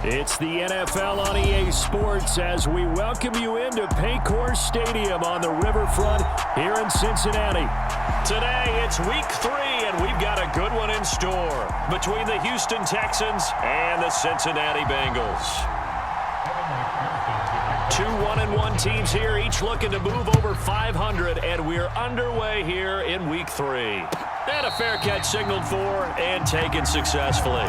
It's the NFL on EA Sports as we welcome you into Paycor Stadium on the riverfront here in Cincinnati. Today, it's week 3, and we've got a good one in store between the Houston Texans and the Cincinnati Bengals. Two 1-1 teams here, each looking to move over 500, and we're underway here in week 3. And a fair catch signaled for and taken successfully.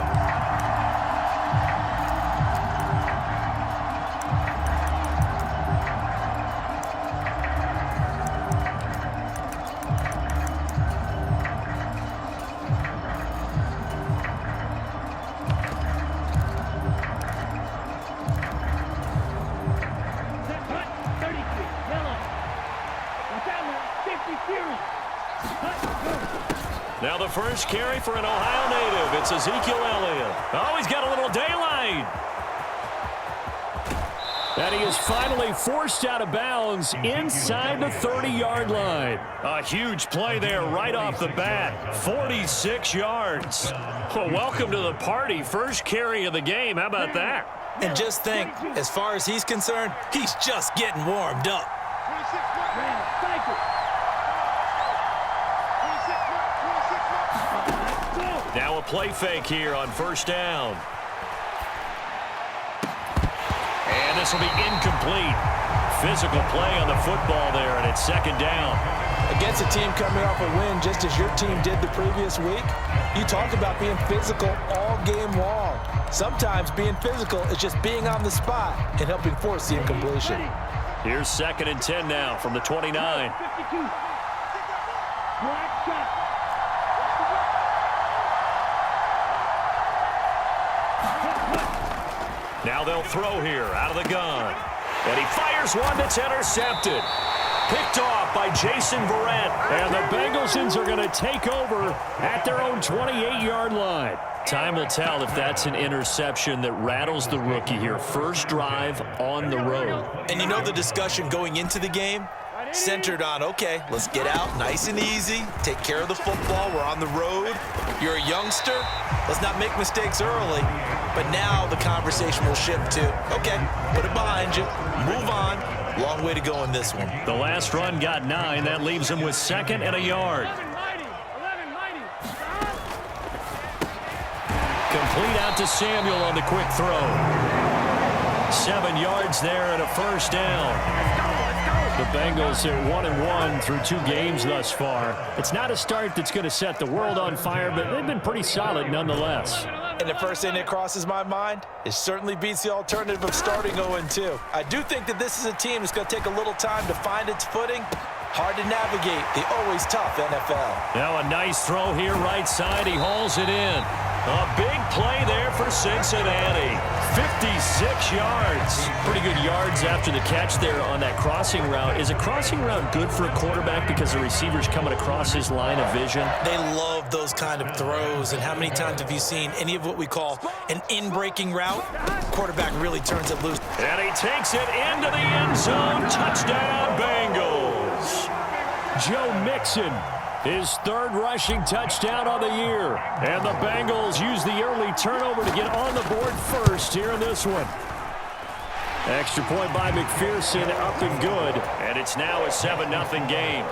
Now the first carry for an Ohio native. It's Ezekiel Elliott. Oh, he's got a little daylight. And he is finally forced out of bounds inside the 30-yard line. A huge play there right off the bat. 46 yards. Well, welcome to the party. First carry of the game. How about that? And just think, as far as he's concerned, he's just getting warmed up. Now a play fake here on first down. And this will be incomplete. Physical play on the football there, and it's second down. Against a team coming off a win just as your team did the previous week, you talk about being physical all game long. Sometimes being physical is just being on the spot and helping force the incompletion. Here's 2nd and 10 now from the 29. Now they'll throw here out of the gun. And he fires one that's intercepted. Picked off by Jason Verrett. And the Bengalsons are going to take over at their own 28-yard line. Time will tell if that's an interception that rattles the rookie here. First drive on the road. And you know the discussion going into the game? Centered on, okay, let's get out nice and easy, take care of the football, we're on the road. You're a youngster, let's not make mistakes early. But now the conversation will shift to, okay, put it behind you, move on. Long way to go in this one. The last run got 9. That leaves him with 2nd and a yard. Complete out to Samuel on the quick throw. 7 yards there and a first down. The Bengals are 1-1 through 2 games thus far. It's not a start that's going to set the world on fire, but they've been pretty solid nonetheless. And the first thing that crosses my mind, it certainly beats the alternative of starting 0-2. I do think that this is a team that's going to take a little time to find its footing. Hard to navigate the always tough NFL. Now a nice throw here right side. He hauls it in. A big play there for Cincinnati. 56 yards. Pretty good yards after the catch there on that crossing route. Is a crossing route good for a quarterback because the receiver's coming across his line of vision? They love those kind of throws. And how many times have you seen any of what we call an in-breaking route? Quarterback really turns it loose. And he takes it into the end zone. Touchdown, Bengals. Joe Mixon, his 3rd rushing touchdown on the year. And the Bengals use the early turnover to get on the board first here in this one. Extra point by McPherson, up and good. And it's now a 7-0 game.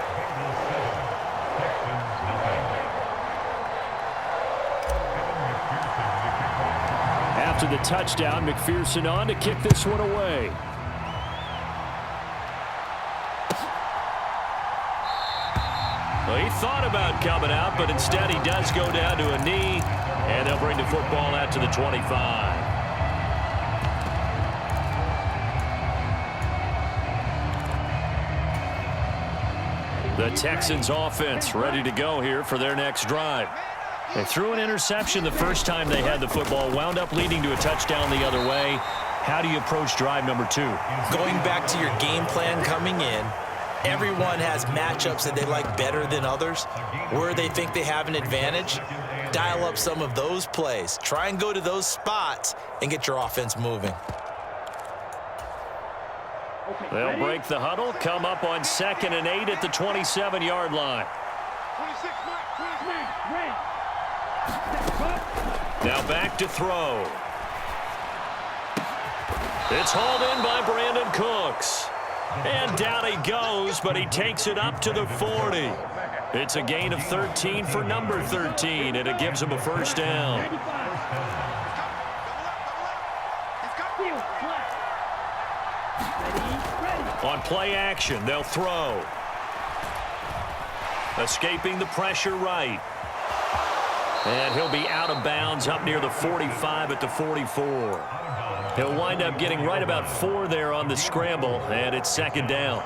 After the touchdown, McPherson on to kick this one away. Well, he thought about coming out, but instead he does go down to a knee, and they'll bring the football out to the 25. The Texans offense ready to go here for their next drive. They threw an interception the first time they had the football, wound up leading to a touchdown the other way. How do you approach drive number 2? Going back to your game plan coming in, everyone has matchups that they like better than others. Where they think they have an advantage, dial up some of those plays. Try and go to those spots and get your offense moving. They'll break the huddle, come up on 2nd and 8 at the 27-yard line. Now back to throw. It's hauled in by Brandon Cooks. And down he goes, but he takes it up to the 40. It's a gain of 13 for number 13, and it gives him a first down. On play action, they'll throw. Escaping the pressure right. And he'll be out of bounds up near the 45 at the 44. He'll wind up getting right about 4 there on the scramble, and it's second down.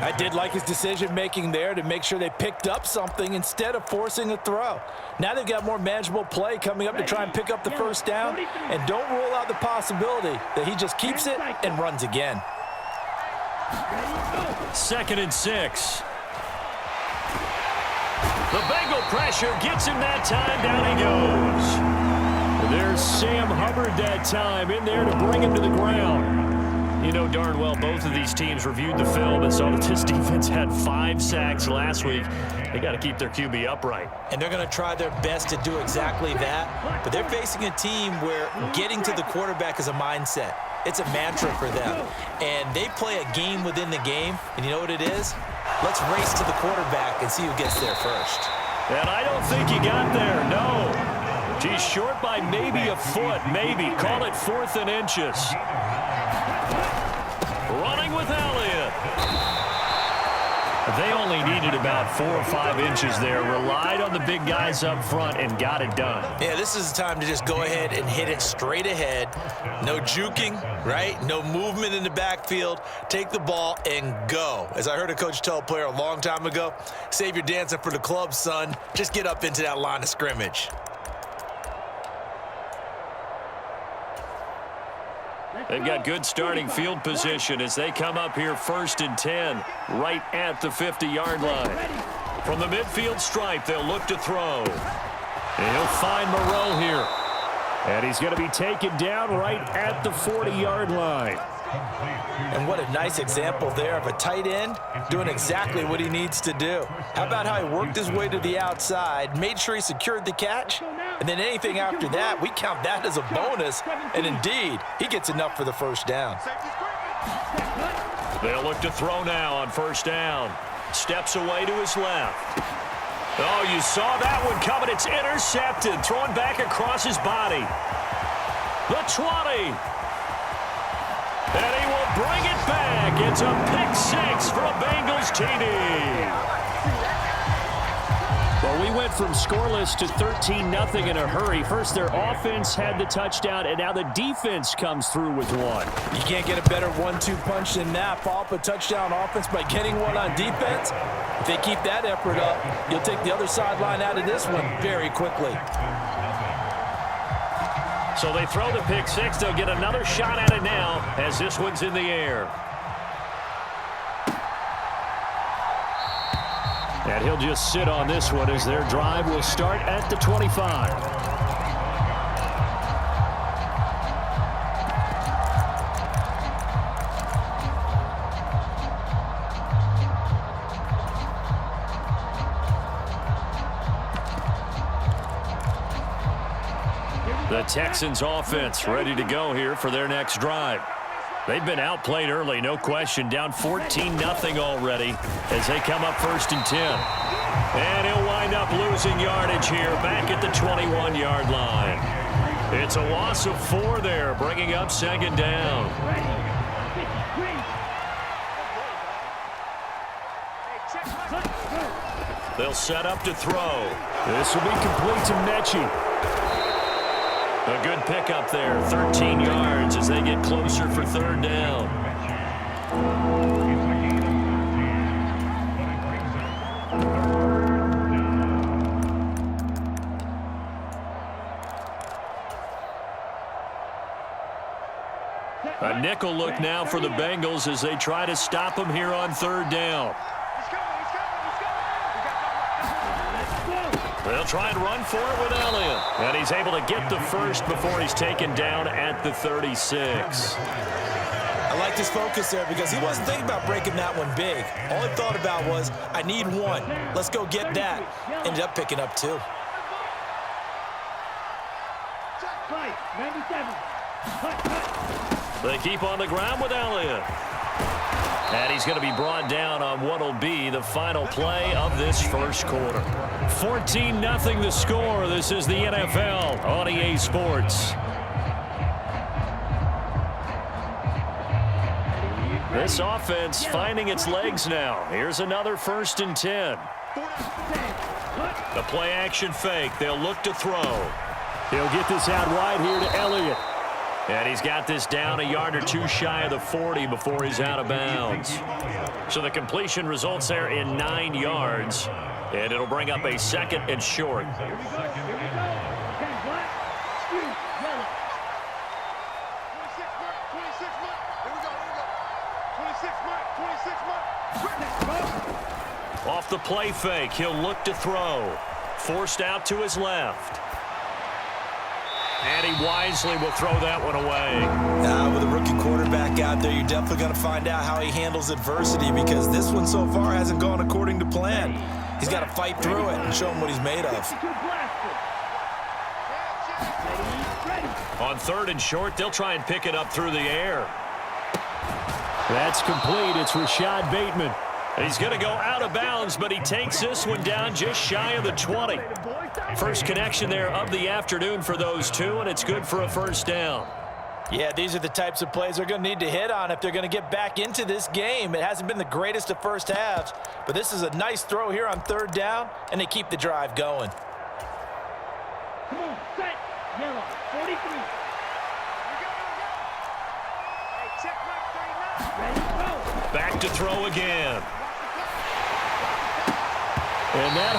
I did like his decision-making there to make sure they picked up something instead of forcing a throw. Now they've got more manageable play coming up to try and pick up the first down, and don't rule out the possibility that he just keeps it and runs again. 2nd and 6. The Bengal pressure gets him that time. Down he goes. There's Sam Hubbard that time in there to bring him to the ground. You know darn well both of these teams reviewed the film and saw that this defense had 5 sacks last week. They got to keep their QB upright. And they're going to try their best to do exactly that. But they're facing a team where getting to the quarterback is a mindset. It's a mantra for them. And they play a game within the game. And you know what it is? Let's race to the quarterback and see who gets there first. And I don't think he got there, no. He's short by maybe a foot, maybe. Call it 4th and inches. Running with Elliott. They only needed about 4 or 5 inches there. Relied on the big guys up front and got it done. Yeah, this is the time to just go ahead and hit it straight ahead. No juking, right? No movement in the backfield. Take the ball and go. As I heard a coach tell a player a long time ago, save your dancing for the club, son. Just get up into that line of scrimmage. They've got good starting field position as they come up here 1st and 10, right at the 50-yard line. From the midfield stripe, they'll look to throw. And he'll find Moreau here. And he's going to be taken down right at the 40-yard line. And what a nice example there of a tight end doing exactly what he needs to do. How about how he worked his way to the outside, made sure he secured the catch, and then anything after that, we count that as a bonus. And indeed, he gets enough for the first down. They'll look to throw now on 1st down. Steps away to his left. Oh, you saw that one coming. It's intercepted. Throwing back across his body. The 20. And he will bring it back. It's a pick-6 for a Bengals TD. Well, we went from scoreless to 13-0 in a hurry. First, their offense had the touchdown, and now the defense comes through with one. You can't get a better 1-2 punch than that. Follow up a touchdown offense by getting one on defense. If they keep that effort up, you'll take the other sideline out of this one very quickly. So they throw the pick-6. They'll get another shot at it now as this one's in the air. And he'll just sit on this one as their drive will start at the 25. The Texans offense ready to go here for their next drive. They've been outplayed early, no question. Down 14-0 already as they come up 1st and 10. And he'll wind up losing yardage here back at the 21-yard line. It's a loss of 4 there, bringing up 2nd down. They'll set up to throw. This will be complete to Mechie. A good pickup there, 13 yards as they get closer for 3rd down. A nickel look now for the Bengals as they try to stop him here on 3rd down. They'll try and run for it with Elliott. And he's able to get the first before he's taken down at the 36. I liked his focus there because he wasn't thinking about breaking that one big. All he thought about was, I need one. Let's go get that. Ended up picking up 2. They keep on the ground with Elliott. And he's going to be brought down on what will be the final play of this first quarter. 14-0 the score. This is the NFL on EA Sports. This offense finding its legs now. Here's another 1st and 10. The play action fake. They'll look to throw. He'll get this out wide here to Elliott. And he's got this down a yard or two shy of the 40 before he's out of bounds. So the completion results there in 9 yards. And it'll bring up a 2nd and short. Off the play fake, he'll look to throw. Forced out to his left. And he wisely will throw that one away. With a rookie quarterback out there, you're definitely going to find out how he handles adversity, because this one so far hasn't gone according to plan. He's got to fight through it and show him what he's made of. On 3rd and short, they'll try and pick it up through the air. That's complete. It's Rashad Bateman. He's going to go out of bounds, but he takes this one down just shy of the 20. First connection there of the afternoon for those two, and it's good for a 1st down. Yeah, these are the types of plays they're going to need to hit on if they're going to get back into this game. It hasn't been the greatest of first halves, but this is a nice throw here on 3rd down, and they keep the drive going. Come on, set, yellow, 43. Ready, go. Back to throw again. And that,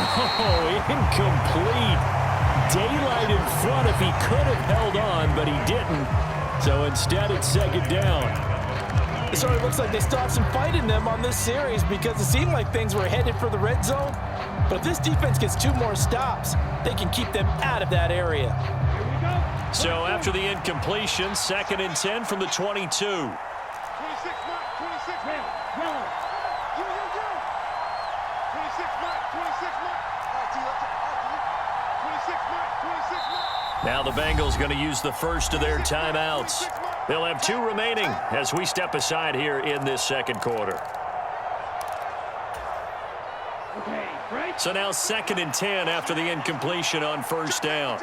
incomplete. Daylight in front if he could have held on, but he didn't. So instead, it's 2nd down. It sort of looks like they still have some fight in them on this series, because it seemed like things were headed for the red zone. But if this defense gets 2 more stops, they can keep them out of that area. Here we go. So after the incompletion, 2nd and 10 from the 22. 26 mark, 26 mark. Yellow. 26 mark, 26 mark. 26 mark, 26 mark. Now the Bengals going to use the first of their timeouts. They'll have 2 remaining as we step aside here in this 2nd quarter. Okay, break. So now 2nd and 10 after the incompletion on 1st down.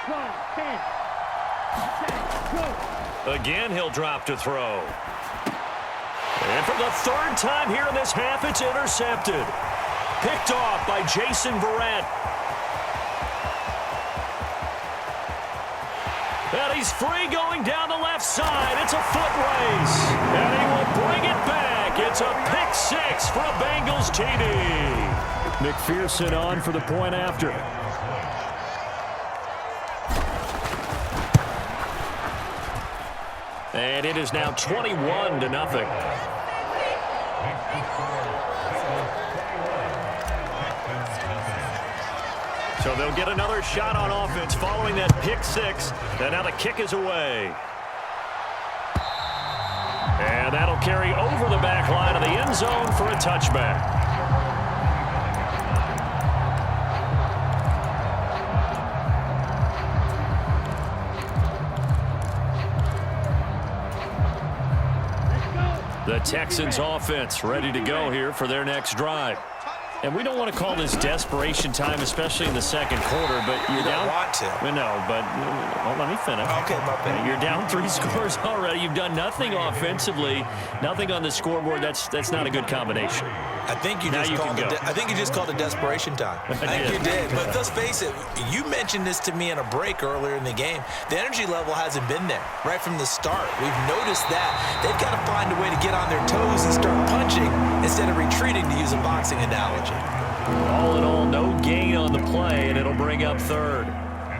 12, 10. Set, go. Again, he'll drop to throw. And for the 3rd time here in this half, it's intercepted. Picked off by Jason Verrett. And he's free going down the left side. It's a foot race. And he will bring it back. It's a pick 6 for a Bengals TD. McPherson on for the point after. And it is now 21-0. So they'll get another shot on offense following that pick 6. And now the kick is away. And that'll carry over the back line of the end zone for a touchback. The Texans offense ready to go here for their next drive. And we don't want to call this desperation time, especially in the 2nd quarter, but you're down. Want to. Well, no, but let me finish. Okay, my bad. You're down 3 scores already. You've done nothing offensively, nothing on the scoreboard. That's not a good combination. I think you just called it desperation time. I think you did. But let's face it, you mentioned this to me in a break earlier in the game. The energy level hasn't been there right from the start. We've noticed that. They've got to find a way to get on their toes and start punching instead of retreating, to use a boxing analogy. All in all, no gain on the play, and it'll bring up 3rd.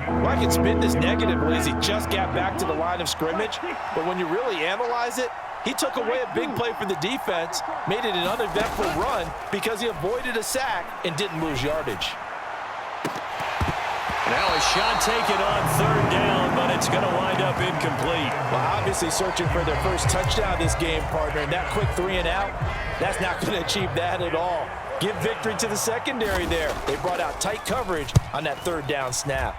Well, I can spin this negatively as he just got back to the line of scrimmage, but when you really analyze it, he took away a big play for the defense, made it an uneventful run because he avoided a sack and didn't lose yardage. Now a shot taken on 3rd down, but it's going to wind up incomplete. Well, obviously searching for their first touchdown this game, partner, and that quick 3 and out, that's not going to achieve that at all. Give victory to the secondary there. They brought out tight coverage on that 3rd down snap.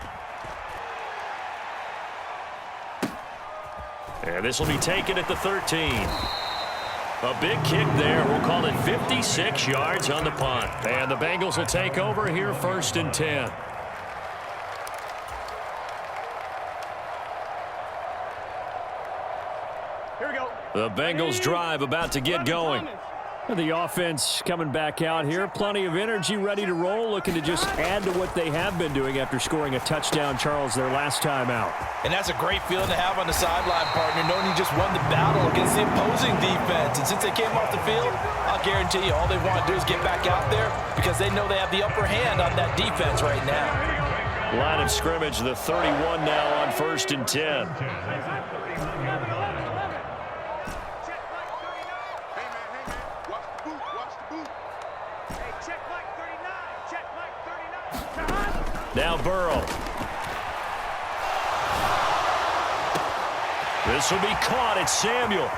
And this will be taken at the 13. A big kick there. We'll call it 56 yards on the punt. And the Bengals will take over here 1st and 10. Here we go. The Bengals drive about to get going. The offense coming back out here. Plenty of energy, ready to roll, looking to just add to what they have been doing after scoring a touchdown, Charles, their last time out. And that's a great feeling to have on the sideline, partner, knowing you just won the battle against the opposing defense. And since they came off the field, I'll guarantee you all they want to do is get back out there because they know they have the upper hand on that defense right now. Line of scrimmage, the 31 now on 1st and 10. Now Burrow. This will be caught at Samuel.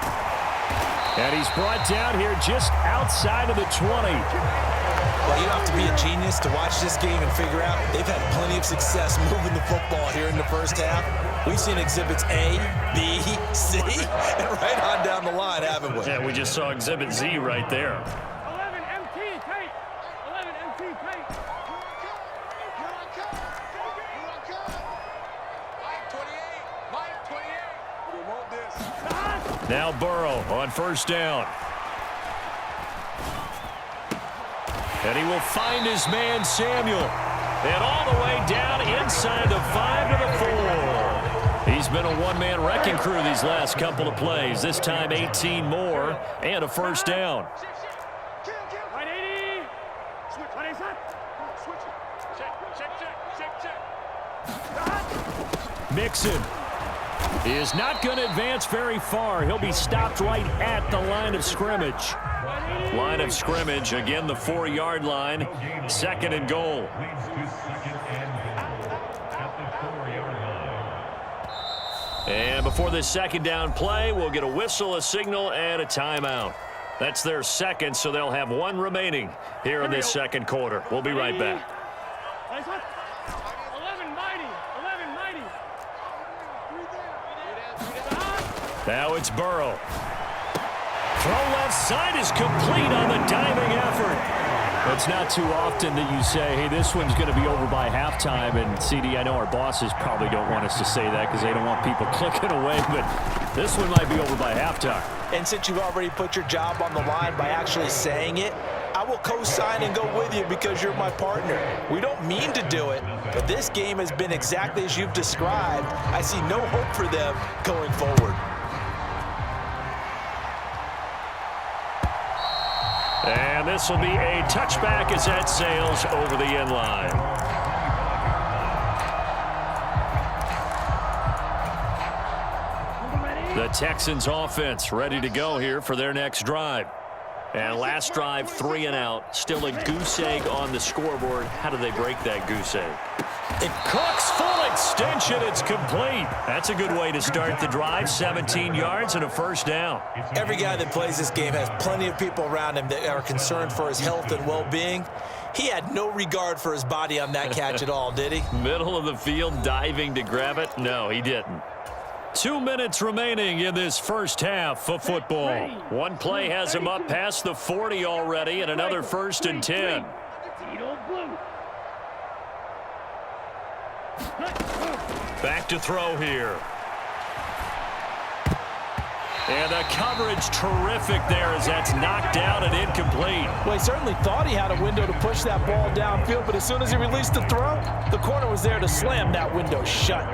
And he's brought down here just outside of the 20. Well, you don't have to be a genius to watch this game and figure out they've had plenty of success moving the football here in the first half. We've seen exhibits A, B, C, and right on down the line, haven't we? Yeah, we just saw exhibit Z right there. 11 MT tape. 11 MT tape. Now Burrow on 1st down. And he will find his man Samuel. And all the way down inside the 5 to the 4. He's been a one-man wrecking crew these last couple of plays. This time 18 more and a 1st down. Mixon is not going to advance very far. He'll be stopped right at the line of scrimmage. Line of scrimmage, again the 4-yard line. 2nd and goal. And before this 2nd down play, we'll get a whistle, a signal, and a timeout. That's their 2nd, so they'll have 1 remaining here in this 2nd quarter. We'll be right back. Now it's Burrow. Throw left side is complete on the diving effort. It's not too often that you say, hey, this one's going to be over by halftime. And, CD, I know our bosses probably don't want us to say that because they don't want people clicking away. But this one might be over by halftime. And since you've already put your job on the line by actually saying it, I will co-sign and go with you because you're my partner. We don't mean to do it, but this game has been exactly as you've described. I see no hope for them going forward. And this will be a touchback as that sails over the end line. The Texans offense ready to go here for their next drive. And last drive, 3 and out. Still a goose egg on the scoreboard. How do they break that goose egg? It cooks, full extension. It's complete. That's a good way to start the drive. 17 yards and a 1st down. Every guy that plays this game has plenty of people around him that are concerned for his health and well-being. He had no regard for his body on that catch at all, did he? Middle of the field, diving to grab it? No, he didn't. 2 minutes remaining in this first half of football. One play has him up past the 40 already, and another 1st and 10. Back to throw here. And the coverage terrific there as that's knocked down and incomplete. Well, he certainly thought he had a window to push that ball downfield, but as soon as he released the throw, the corner was there to slam that window shut.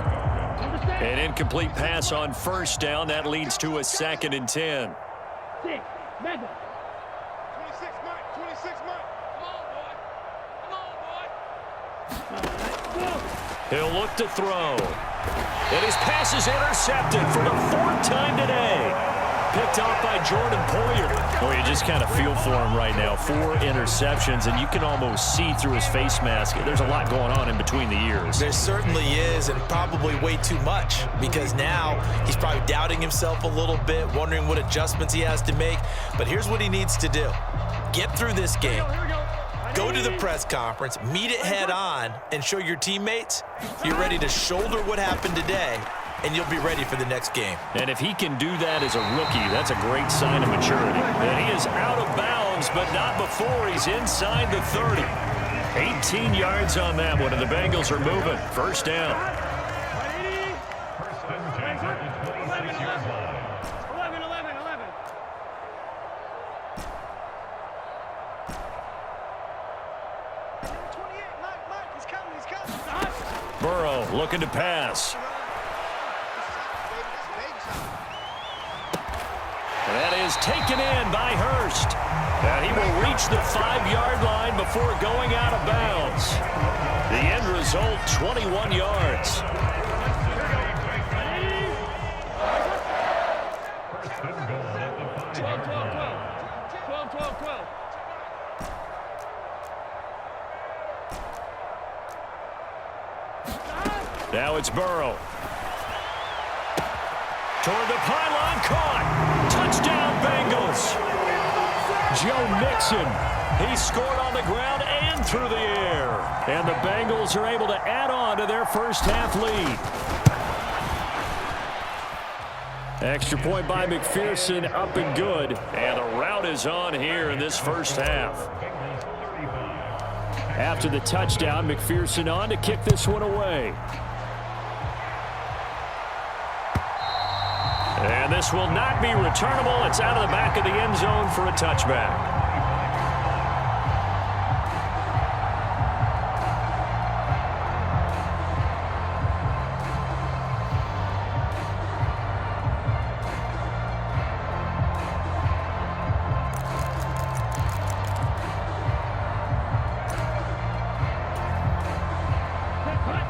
An incomplete pass on 1st down. That leads to a 2nd and 10. 26 Mike. 26 Mike. Come on, boy. He'll look to throw. And his pass is intercepted for the 4th time today. Picked off by Jordan Poyer. Well, you just kind of feel for him right now. 4 interceptions, and you can almost see through his face mask. There's a lot going on in between the ears. There certainly is, and probably way too much, because now he's probably doubting himself a little bit, wondering what adjustments he has to make. But here's what he needs to do. Get through this game. Go to the press conference, meet it head on, and show your teammates you're ready to shoulder what happened today and you'll be ready for the next game. And if he can do that as a rookie, that's a great sign of maturity. And he is out of bounds, but not before he's inside the 30. 18 yards on that one, and the Bengals are moving. First down. Burrow looking to pass. That is taken in by Hurst. And he will reach the 5-yard line before going out of bounds. The end result, 21 yards. Now it's Burrow. Toward the pylon, caught. Touchdown, Bengals. Joe Mixon. He scored on the ground and through the air. And the Bengals are able to add on to their first half lead. Extra point by McPherson, up and good. And the route is on here in this first half. After the touchdown, McPherson on to kick this one away. And this will not be returnable. It's out of the back of the end zone for a touchback.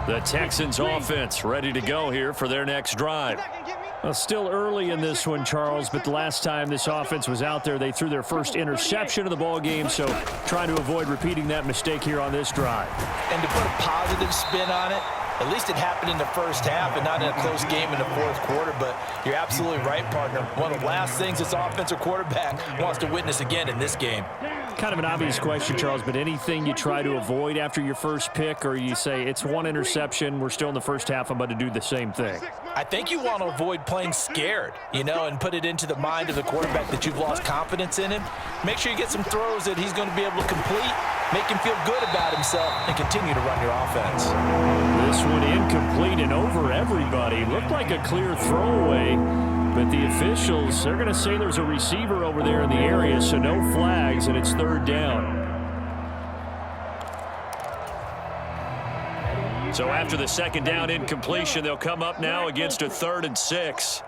The Texans offense ready to go here for their next drive. Well, still early in this one, Charles, but the last time this offense was out there, they threw their first interception of the ball game, so trying to avoid repeating that mistake here on this drive. And to put a positive spin on it, at least it happened in the first half and not in a close game in the fourth quarter, but you're absolutely right, partner. One of the last things this offensive quarterback wants to witness again in this game. Kind of an obvious question, Charles, but anything you try to avoid after your first pick, or you say it's one interception, we're still in the first half, I'm about to do the same thing? I think you want to avoid playing scared, and put it into the mind of the quarterback that you've lost confidence in him. Make sure you get some throws that he's going to be able to complete, make him feel good about himself, and continue to run your offense. This one incomplete and over everybody. Looked like a clear throwaway, but the officials, they're going to say there's a receiver over there in the area, so no flags, and it's third down. So after the second down incompletion, they'll come up now against a 3rd and 6.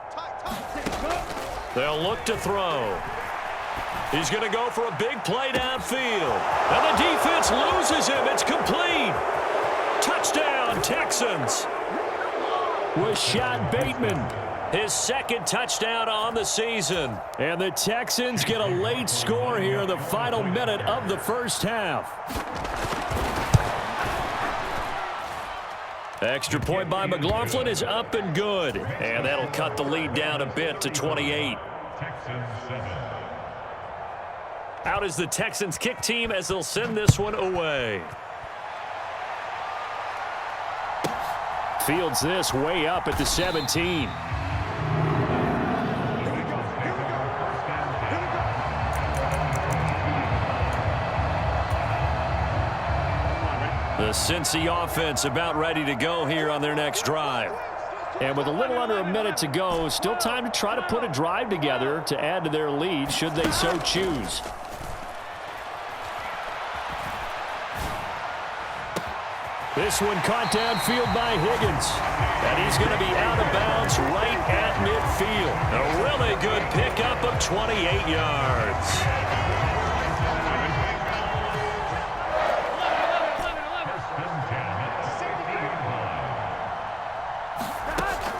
They'll look to throw. He's going to go for a big play downfield. And the defense loses him. It's complete. Touchdown, Texans. Rashad Bateman, his second touchdown on the season. And the Texans get a late score here in the final minute of the first half. Extra point by McLaughlin is up and good. And that'll cut the lead down a bit to 28. Out is the Texans kick team as they'll send this one away. Fields this way up at the 17. The Cincy offense about ready to go here on their next drive. And with a little under a minute to go, still time to try to put a drive together to add to their lead should they so choose. This one caught downfield by Higgins. And he's going to be out of bounds right at midfield. A really good pickup of 28 yards.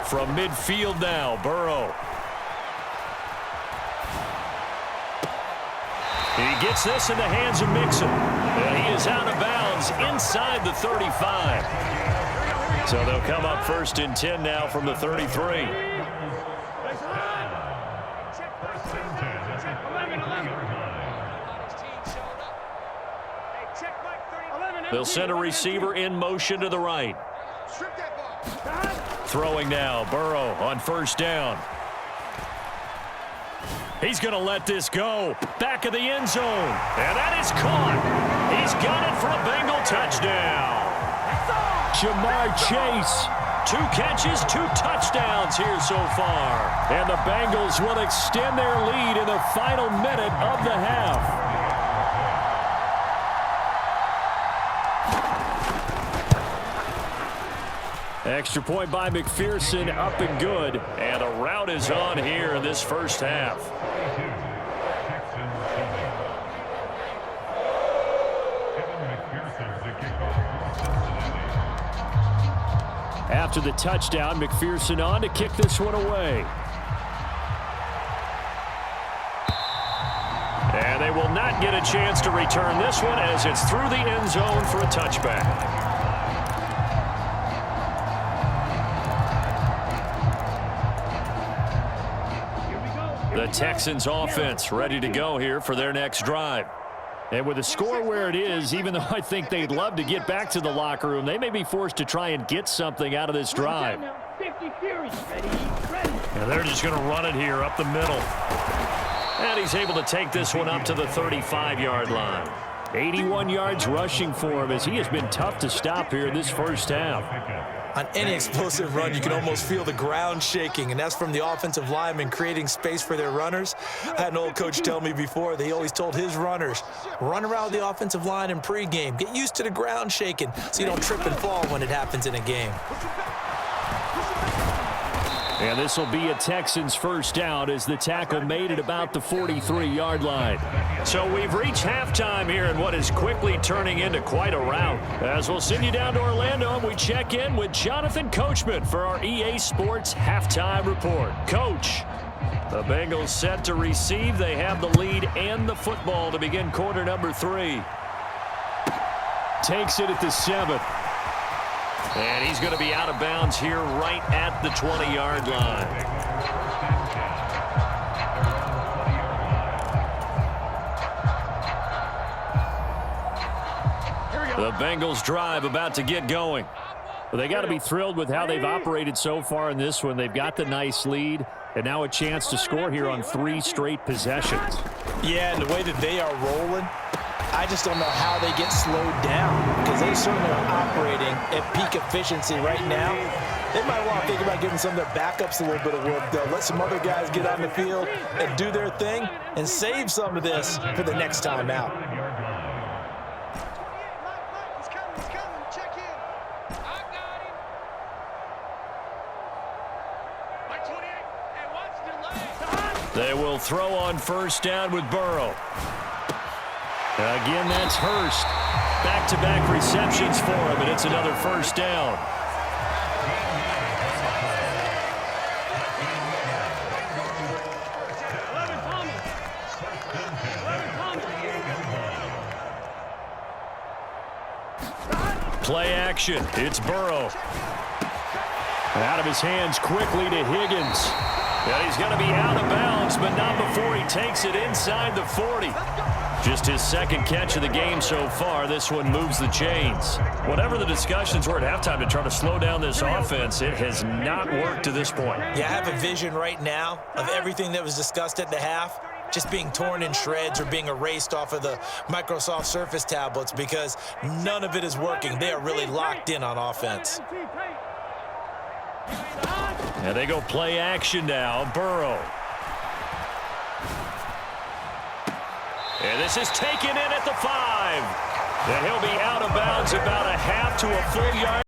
From midfield now, Burrow. He gets this in the hands of Mixon. And he is out of bounds inside the 35. So they'll come up 1st and 10 now from the 33. They'll send a receiver in motion to the right. Throwing now, Burrow on first down. He's going to let this go. Back of the end zone. And that is caught. He's got it for a Bengal touchdown. Jamar Chase. 2 catches, 2 touchdowns here so far. And the Bengals will extend their lead in the final minute of the half. Extra point by McPherson, up and good. And the rout is on here in this first half. After the touchdown, McPherson on to kick this one away. And they will not get a chance to return this one as it's through the end zone for a touchback. The Texans offense ready to go here for their next drive. And with the score where it is, even though I think they'd love to get back to the locker room, they may be forced to try and get something out of this drive. And they're just going to run it here up the middle. And he's able to take this one up to the 35-yard line. 81 yards rushing for him as he has been tough to stop here in this first half. On any explosive run, you can almost feel the ground shaking, and that's from the offensive linemen creating space for their runners. I had an old coach tell me before, they always told his runners, run around the offensive line in pregame. Get used to the ground shaking so you don't trip and fall when it happens in a game. And this will be a Texans first down as the tackle made at about the 43-yard line. So we've reached halftime here in what is quickly turning into quite a rout. As we'll send you down to Orlando and we check in with Jonathan Coachman for our EA Sports Halftime Report. Coach, the Bengals set to receive. They have the lead and the football to begin quarter number 3. Takes it at the 7th. And he's going to be out of bounds here right at the 20-yard line. The Bengals drive about to get going. Well, they got to be thrilled with how they've operated so far in this one. They've got the nice lead, and now a chance to score here on 3 straight possessions. Yeah, and the way that they are rolling, I just don't know how they get slowed down because they certainly are operating at peak efficiency right now. They might want to think about giving some of their backups a little bit of work, though. Let some other guys get on the field and do their thing and save some of this for the next time out. They will throw on first down with Burrow. Again, that's Hurst. Back-to-back receptions for him, and it's another first down. Play action. It's Burrow. Out of his hands quickly to Higgins. And he's going to be out of bounds, but not before he takes it inside the 40. Just his second catch of the game so far. This one moves the chains. Whatever the discussions were at halftime to try to slow down this offense, it has not worked to this point. Yeah, I have a vision right now of everything that was discussed at the half just being torn in shreds or being erased off of the Microsoft Surface tablets because none of it is working. They are really locked in on offense. And they go play action now. Burrow. And this is taken in at the 5. And he'll be out of bounds about a half to a full yard.